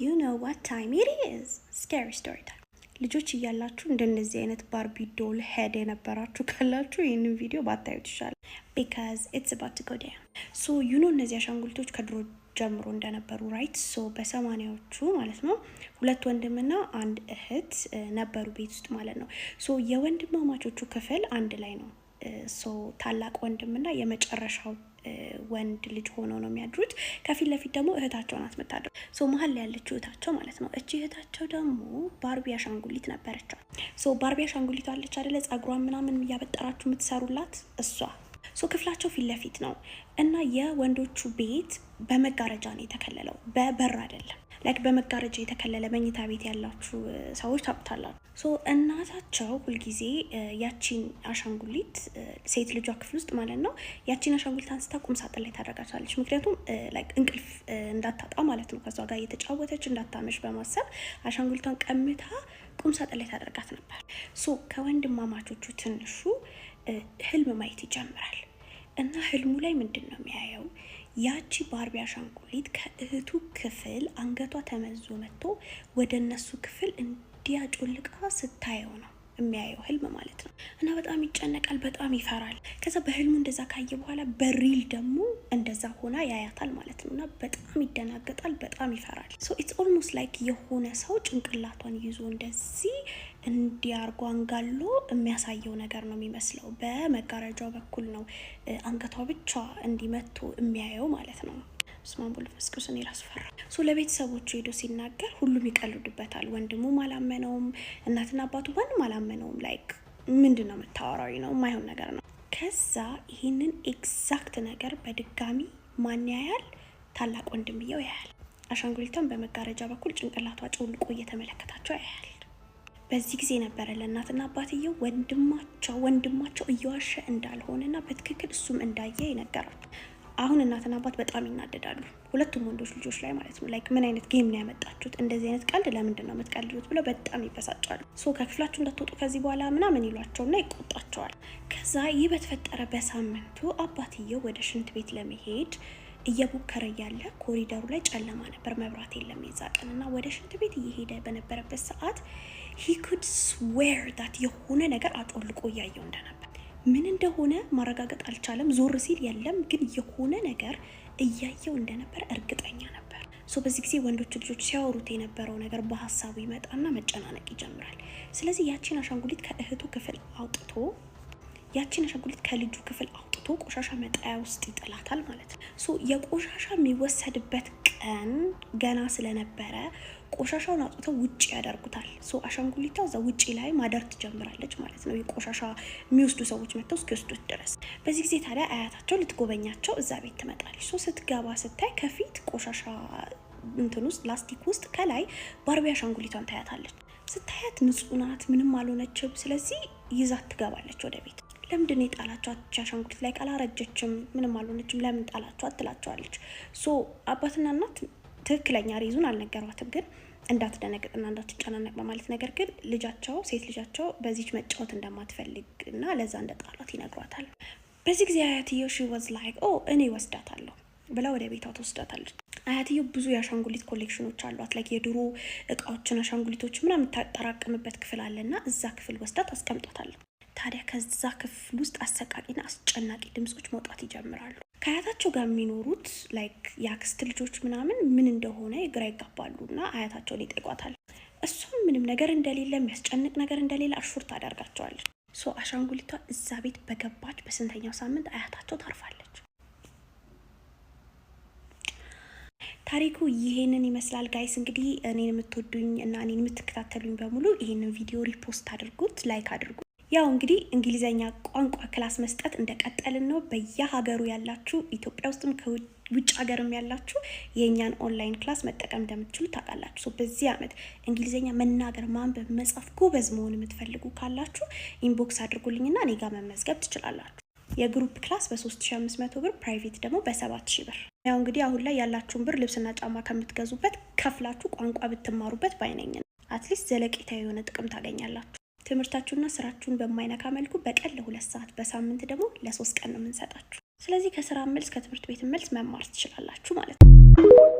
you know what time it is. Scary story time. ልጆች እያላችሁ እንደነዚህ አይነት ባርቢ ዶል ሄድ የነበራችሁ ካላችሁ ይሄንን ቪዲዮ ባታዩት ይሻላል because it's about to go down. So you know እነዚህ አሻንጉሊቶች ከድሮ ጀምሮ እንደነበሩ right? So በ80ዎቹ ማለት ነው ሁለት ወንድምና አንድ እህት ነበሩ ቤት ውስጥ ማለት ነው. So የወንድማማቾቹ ክፍል አንድ ላይ ነው. So ታላቅ ወንድምና የመጨረሻው ወንድ ልጅ ሆኖ ነው የሚያድሩት ከፊት ለፊት ደግሞ እህታቸው ናት መታደር ሶ መሃል ያለችው እህታቸው ማለት ነው እቺ እህታቸው ደግሞ ባርቢ አሻንጉሊት ነበረች ሶ ባርቢ አሻንጉሊት አለች አይደለ ጸጉሯን ምናምን ያበጠራችሁ የምትሰሩላት እሷ ሶ ክፍላቸው ፊት ለፊት ነው እና የወንዶቹ ቤት በመጋረጃ ነው የተከለለው በበር አይደለም ላይክ በመጋረጃ የተከለለ መኝታ ቤት ያላችሁ ሰዎች ታውቁታላችሁ ሶ እናታቸው ሁሉ ጊዜ ያቺን አሻንጉሊት ሴት ልጇ ክፍል ውስጥ ማለት ነው ያቺን አሻንጉሊት አንስታ ቁም ሳጥን ላይ ታደርጋታለች ምክንያቱም ላይክ እንቅልፍ እንዳታጣ ማለት ነው ከሷ ጋር እየተጫወተች እንዳታመሽ በማሰብ አሻንጉሊቷን ቀምታ ቁም ሳጥን ላይ ታደርጋት ነበር ሶ ከወንድማማቾቹ ትንሹ ህልም ማየት ይጀምራል እና ህልሙ ላይ ምንድነው የሚያየው ያቺ ባርቢ አሻንጉሊት ከእህቱ ክፍል አንገቷ ተመዞ መጥቶ ወደነሱ ክፍል እንዲያጮልቃ ስታየው ነው የሚያየው ህልም ማለት ነው እና በጣም ይጨነቃል በጣም ይፈራል ከዛ በህልሙ እንደዛ ካየ በኋላ በሪል ደግሞ እንደዛ ሆና ያያታል ማለት ነውና በጣም ይደናገጣል በጣም ይፈራል so it's almost like የሆነ ሰው ጭንቅላቷን ይዞ እንደዚህ እንዲያርጓ አንጋሎ የሚያሳየው ነገር ነው የሚመስለው በመጋረጃው በኩል ነው አንገቷ ብቻ እንዲመቶ የሚያየው ማለት ነው ስማምቡል ፍስክስን ይራስፈራ ሶ ለቤተሰቦቹ ሄዶ ሲናገር ሁሉም ይቀልዱበታል ወንድሙ ማላመነውም እናትና አባቱ ማንም ማላመነውም ላይክ ምንድነው መታወራዊ ነው ማይሆን ነገር ነው ከዛ ይሄንን ኤግዛክት ነገር በድጋሚ ማን ያያል ታላቅ ወንድምየው ያያል አሻንጉሊቷን በመጋረጃ በኩል ጭንቅላቷ ጮልቆ እየተመለከታቸው ያያል በዚህ ጊዜ ነበር ለእናትና አባትየው ወንድማቸው እየዋሸ እንዳልሆነና በትክክል እሱም እንዳየ ይነገራል አሁን እናትና አባት በጣም ይናደዳሉ ሁለቱም ወንዶች ልጆች ላይ ማለት ነው ላይክ ምን አይነት ጌም ነው ያመጣችሁት እንደዚህ አይነት ቀልድ ለምንድን ነው የምትቀልዱት ብለው በጣም ይበሳጫሉ ሶ ከክፍላችሁ እንዳትወጡ ከዚህ በኋላ ምናምን ይሏቸውና ይቆጣቸዋል ከዛ ይህ በተፈጠረ በሳምንቱ አባትየው ወደ ሽንት ቤት ለመሄድ እየቦከረ ያለ ኮሪደሩ ላይ ጨለማ ነበር መብራት የለም ይዛቀንና ወደ ሽንት ቤት እየሄደ በነበረበት ሰዓት he could swear that የሆነ ነገር አጮልቆ ያየው እንደነበር ምን እንደሆነ ማረጋገጥ አልቻለም ዞር ሲል የለም ግን የሆነ ነገር እያየው እንደነበር እርግጠኛ ነበር ሶ በዚህ ጊዜ ወንዶች ልጆች ሲያወሩት የነበረው ነገር በሐሳቡ ይመጣና መጨናነቅ ይጀምራል ስለዚህ ያቺን አሻንጉሊት ከእህቱ ክፍል አውጥቶ ያቺን አሻንጉሊት ከልጁ ክፍል አውጥቶ ቆሻሻ መጣያ ውስጥ ይጥላታል ማለት ነው ሶ የቆሻሻ የሚወሰድበት ቀን ገና ስለነበረ ቆሻሻውን አውጥተው ውጪ ያደርጉታል ሶ አሻንጉሊቷ እዛ ውጪ ላይ ማደር ትጀምራለች ማለት ነው የቆሻሻ የሚወስዱ ሰዎች መጥተው እስኪወስዱት ድረስ በዚህ ጊዜ ታዲያ አያታቸው ልትጎበኛቸው እዛ ቤት ትመጣለች ሶ ስትገባ ስታይ ከፊት ቆሻሻ እንትን ውስጥ ላስቲክ ውስጥ ከላይ ባርቢ አሻንጉሊቷን ታያታለች ስታያት ንጹህ ናት ምንም አልሆነችም ስለዚህ ይዛት ትገባለች ወደ ቤት ለምንድነው የጣላቻት አሻንጉሊት ላይ አላረጀችም ምንም አልሆነችም ለምን ጣላቻት ትላቸዋለች ሶ አባትና እናት ትክክለኛ ሪዙን አልነገሯትም ግን እንዳትደነግጥና እንዳትጨናነቅ በማለት ነገር ግን ልጃቸው ሴት ልጃቸው በዚች መጫወት እንደማትፈልግና ለዛ እንደጣላት ይነግሯታል በዚህ ጊዜ አያትየው she was like እኔ ወስዳታለሁ ብላ ወደ ቤቷ ተወስዳታለች አያትየው ብዙ የአሻንጉሊት ኮሌክሽኖች አሏት ላይክ የድሮ እቃዎችን አሻንጉሊቶች ምናምን ታጠራቅምበት ክፍል አለና እዛ ክፍል ወስዳት አስቀምጣታለች ታዲያ ከዛ ክፍል ውስጥ አሰቃቂና አስጨናቂ ድምጾች መውጣት ይጀምራሉ ከአያታቸው ጋር የሚኖሩት ላይክ ያክስት ልጆች ምናምን ምን እንደሆነ ግራ ይጋባሉና አያታቸውን ይጠይቋታል እሱም ምንም ነገር እንደሌለ የሚያስጨንቅ ነገር እንደሌለ አሹር ታደርጋቸዋለች ሶ አሻንጉሊቷ እዛ ቤት በገባች በስንተኛው ሳምንት አያታቸው ታርፋለች ታሪኩ ይሄንን ይመስላል ጋይስ እንግዲህ እኔን የምትወዱኝ እና እኔን የምትከታተሉኝ በሙሉ ይሄንን ቪዲዮ ሪፖስት አድርጉት ላይክ አድርጉ ያው እንግዲህ እንግሊዘኛ ቋንቋ ክላስ መስጠት እንደቀጠልን ነው በየሀገሩ ያላችሁ ኢትዮጵያ ውስጥም ከውጭ ሀገርም ያላችሁ የኛን ኦንላይን ክላስ መጠቀም እንደምትችሉ ታውቃላችሁ በዚህ አመት እንግሊዘኛ መናገር ማንበብ መጻፍ ጎበዝ መሆን የምትፈልጉ ካላችሁ ኢንቦክስ አድርጉልኝና እኔ ጋር መመዝገብ ትችላላችሁ የግሩፕ ክላስ በ3500 ብር ፕራይቬት ደግሞ በ7000 ብር ያው እንግዲህ አሁን ላይ ያላችሁን ብር ልብስና ጫማ ከምትገዙበት ከፍላችሁ ቋንቋ ብትማሩበት ባይነኝ አትሊስት ዘለቄታዊ የሆነ ጥቅም ታገኛላችሁ ትምህርታችሁና ስራችሁን በማይነካ መልኩ በቀን ለ2 ሰዓት በሳምንት ደግሞ ለ3 ቀን ነው የምንሰጣችሁ ስለዚህ ከስራ መልስ ከትምህርት ቤት መልስ መማር ትችላላችሁ ማለት ነው